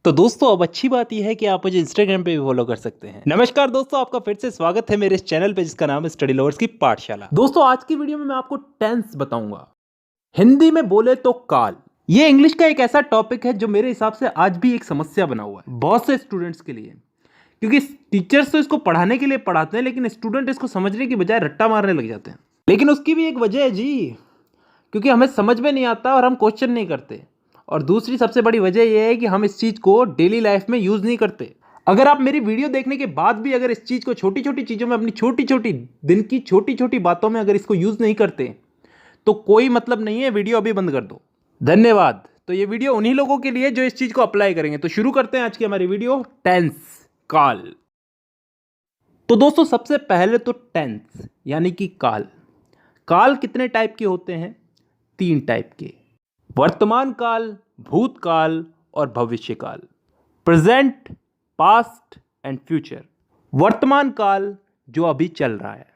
तो दोस्तों अब अच्छी बात यह है कि आप मुझे इंस्टाग्राम पे भी फॉलो कर सकते हैं। नमस्कार दोस्तों, आपका फिर से स्वागत है मेरे इस चैनल पे जिसका नाम है स्टडी लवर्स की पाठशाला। दोस्तों आज की वीडियो में मैं आपको टेंस बताऊंगा। हिंदी में बोले तो काल। ये इंग्लिश का एक ऐसा टॉपिक है जो मेरे हिसाब से आज भी एक समस्या बना हुआ है बहुत से स्टूडेंट्स के लिए, क्योंकि टीचर्स तो इसको पढ़ाने के लिए पढ़ाते हैं लेकिन स्टूडेंट इसको समझने की बजाय रट्टा मारने लग जाते हैं। लेकिन उसकी भी एक वजह है जी, क्योंकि हमें समझ में नहीं आता और हम क्वेश्चन नहीं करते। और दूसरी सबसे बड़ी वजह यह है कि हम इस चीज़ को डेली लाइफ में यूज़ नहीं करते। अगर आप मेरी वीडियो देखने के बाद भी अगर इस चीज़ को छोटी छोटी चीज़ों में, अपनी छोटी छोटी दिन की छोटी छोटी बातों में अगर इसको यूज़ नहीं करते तो कोई मतलब नहीं है, वीडियो अभी बंद कर दो। धन्यवाद। तो ये वीडियो उन्हीं लोगों के लिए जो इस चीज़ को अप्लाई करेंगे। तो शुरू करते हैं आज की हमारी वीडियो, टेंस, काल। तो दोस्तों सबसे पहले तो टेंस यानी कि काल। काल कितने टाइप के होते हैं? 3 टाइप के, वर्तमान काल, भूतकाल और भविष्य काल। Present, past and future. वर्तमान काल जो अभी चल रहा है,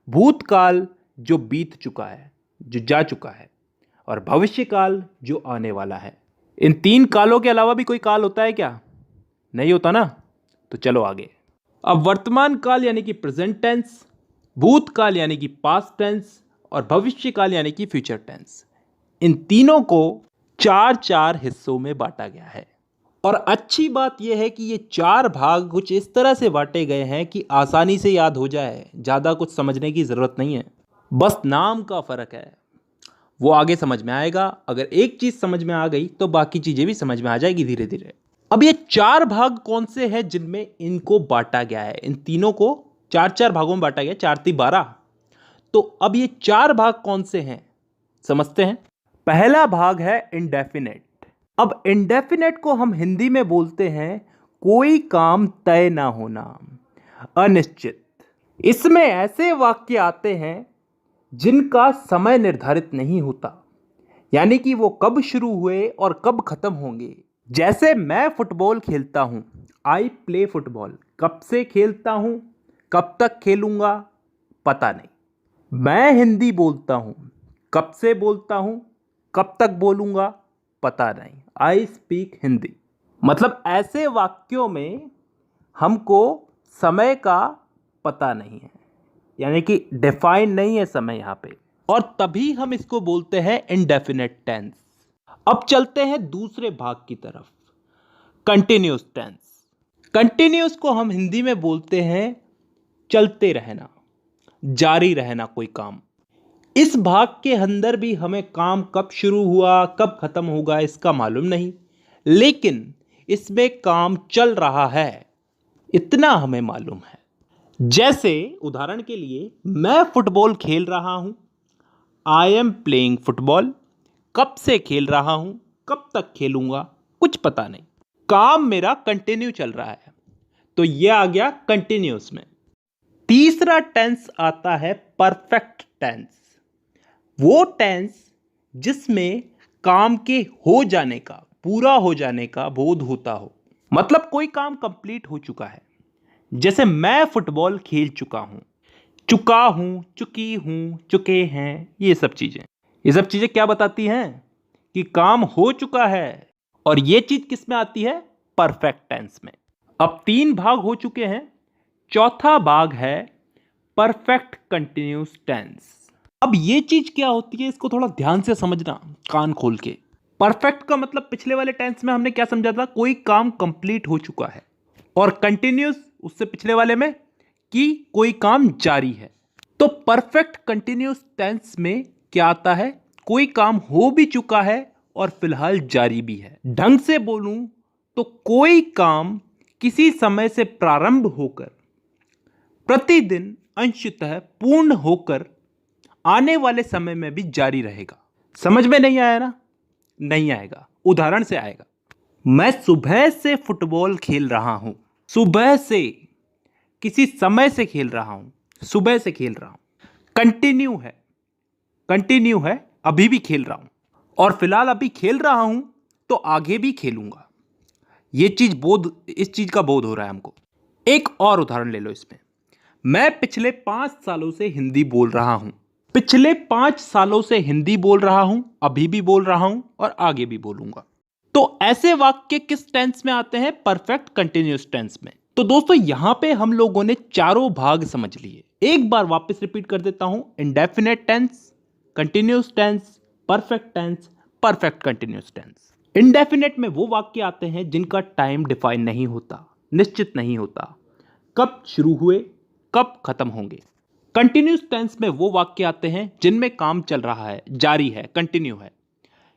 भूतकाल जो बीत चुका है, जो जा चुका है, और भविष्य काल जो आने वाला है। इन 3 कालों के अलावा भी कोई काल होता है क्या? नहीं होता ना। तो चलो आगे। अब वर्तमान काल यानी कि प्रेजेंट टेंस, भूतकाल यानी कि पास्ट टेंस और भविष्य काल यानी कि फ्यूचर टेंस। इन तीनों को 4 हिस्सों में बांटा गया है। और अच्छी बात यह है कि ये 4 भाग कुछ इस तरह से बांटे गए हैं कि आसानी से याद हो जाए, ज़्यादा कुछ समझने की ज़रूरत नहीं है, बस नाम का फ़र्क है। वो आगे समझ में आएगा। अगर एक चीज़ समझ में आ गई तो बाकी चीज़ें भी समझ में आ जाएगी धीरे धीरे। अब ये 4 भाग कौन से हैं जिनमें इनको बांटा गया है? इन तीनों को 4 भागों में बांटा गया, 4 × 12। तो अब ये 4 भाग कौन से हैं समझते हैं। पहला भाग है इंडेफिनेट। अब इंडेफिनेट को हम हिंदी में बोलते हैं कोई काम तय ना होना, अनिश्चित। इसमें ऐसे वाक्य आते हैं जिनका समय निर्धारित नहीं होता, यानी कि वो कब शुरू हुए और कब खत्म होंगे। जैसे मैं फुटबॉल खेलता हूं, आई प्ले फुटबॉल। कब से खेलता हूं, कब तक खेलूंगा, पता नहीं। मैं हिंदी बोलता हूं, कब से बोलता हूं, कब तक बोलूंगा, पता नहीं। I speak Hindi. मतलब ऐसे वाक्यों में हमको समय का पता नहीं है, यानी कि डिफाइन नहीं है समय यहां पे, और तभी हम इसको बोलते हैं इंडेफिनेट टेंस। अब चलते हैं दूसरे भाग की तरफ, कंटिन्यूअस टेंस। कंटिन्यूअस को हम हिंदी में बोलते हैं चलते रहना, जारी रहना कोई काम। इस भाग के अंदर भी हमें काम कब शुरू हुआ कब खत्म होगा इसका मालूम नहीं, लेकिन इसमें काम चल रहा है इतना हमें मालूम है। जैसे उदाहरण के लिए, मैं फुटबॉल खेल रहा हूं, आई एम प्लेइंग फुटबॉल। कब से खेल रहा हूं, कब तक खेलूंगा, कुछ पता नहीं। काम मेरा कंटिन्यू चल रहा है, तो यह आ गया कंटिन्यूअस में। तीसरा टेंस आता है परफेक्ट टेंस। वो टेंस जिसमें काम के हो जाने का, पूरा हो जाने का बोध होता हो, मतलब कोई काम कंप्लीट हो चुका है। जैसे मैं फुटबॉल खेल चुका हूं, चुका हूं, चुकी हूं, चुके हैं, ये सब चीजें क्या बताती हैं? कि काम हो चुका है। और ये चीज किस में आती है? परफेक्ट टेंस में। अब 3 भाग हो चुके हैं, चौथा भाग है परफेक्ट कंटिन्यूअस टेंस। अब ये चीज क्या होती है, इसको थोड़ा ध्यान से समझना, कान खोल के। परफेक्ट का मतलब पिछले वाले टेंस में हमने क्या समझा था? कोई काम कंप्लीट हो चुका है। और कंटिन्यूअस उससे पिछले वाले में कि कोई काम जारी है। तो परफेक्ट कंटिन्यूअस टेंस में क्या आता है? कोई काम हो भी चुका है और फिलहाल जारी भी है। ढंग से बोलूं तो कोई काम किसी समय से प्रारंभ होकर प्रतिदिन अंशतः पूर्ण होकर आने वाले समय में भी जारी रहेगा। समझ में नहीं आया ना? नहीं आएगा, उदाहरण से आएगा। मैं सुबह से फुटबॉल खेल रहा हूं। सुबह से, किसी समय से खेल रहा हूं, सुबह से खेल रहा हूं। कंटिन्यू है, अभी भी खेल रहा हूं, और फिलहाल अभी खेल रहा हूं तो आगे भी खेलूंगा। इस चीज का बोध हो रहा है हमको। एक और उदाहरण ले लो इसमें। मैं पिछले 5 सालों से हिंदी बोल रहा हूं। पिछले 5 सालों से हिंदी बोल रहा हूं, अभी भी बोल रहा हूं और आगे भी बोलूंगा। तो ऐसे वाक्य किस टेंस में आते हैं? परफेक्ट कंटिन्यूअस टेंस में। तो दोस्तों यहां पे हम लोगों ने चारों भाग समझ लिए। एक बार वापस रिपीट कर देता हूं। Indefinite tense, continuous tense, perfect tense, perfect continuous tense. Indefinite में वो वाक्य आते हैं जिनका टाइम डिफाइन नहीं होता, निश्चित नहीं होता, कब शुरू हुए कब खत्म होंगे। कंटिन्यूअस टेंस में वो वाक्य आते हैं जिनमें काम चल रहा है, जारी है, कंटिन्यू है।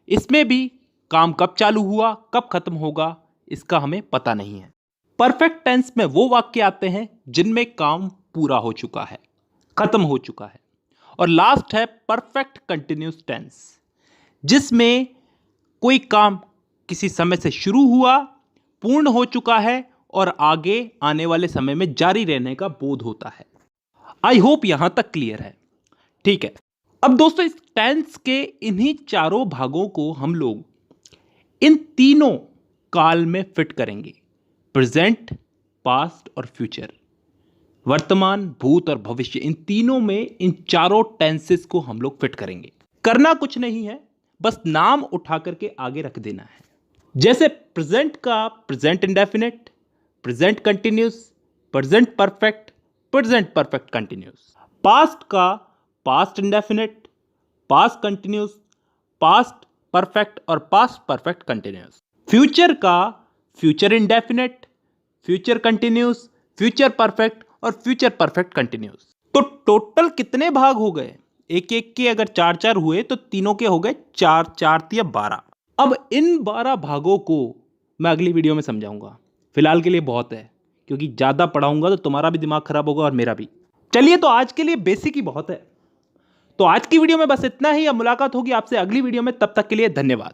इसमें भी काम कब चालू हुआ कब खत्म होगा इसका हमें पता नहीं है। परफेक्ट टेंस में वो वाक्य आते हैं जिनमें काम पूरा हो चुका है, खत्म हो चुका है। और लास्ट है परफेक्ट कंटिन्यूअस टेंस, जिसमें कोई काम किसी समय से शुरू हुआ, पूर्ण हो चुका है और आगे आने वाले समय में जारी रहने का बोध होता है। आई होप यहां तक क्लियर है। ठीक है, अब दोस्तों इस टेंस के इन्हीं चारों भागों को हम लोग इन तीनों काल में फिट करेंगे। प्रेजेंट, पास्ट और फ्यूचर, वर्तमान, भूत और भविष्य, इन तीनों में इन चारों टेंसेस को हम लोग फिट करेंगे। करना कुछ नहीं है, बस नाम उठा करके आगे रख देना है। जैसे प्रेजेंट का present indefinite, present continuous, present perfect, present perfect continuous. Past का past indefinite, past continuous, past perfect और पास्ट परफेक्ट कंटिन्यूस। फ्यूचर का future indefinite, future continuous, future perfect और फ्यूचर परफेक्ट कंटिन्यूस। तो टोटल कितने भाग हो गए? एक एक के अगर चार चार हुए तो तीनों के हो गए चार, चार या 12। अब इन 12 भागों को मैं अगली वीडियो में समझाऊंगा। फिलहाल के लिए बहुत है, क्योंकि ज़्यादा पढ़ाऊंगा तो तुम्हारा भी दिमाग खराब होगा और मेरा भी। चलिए, तो आज के लिए बेसिक ही बहुत है। तो आज की वीडियो में बस इतना ही। अब मुलाकात होगी आपसे अगली वीडियो में, तब तक के लिए धन्यवाद।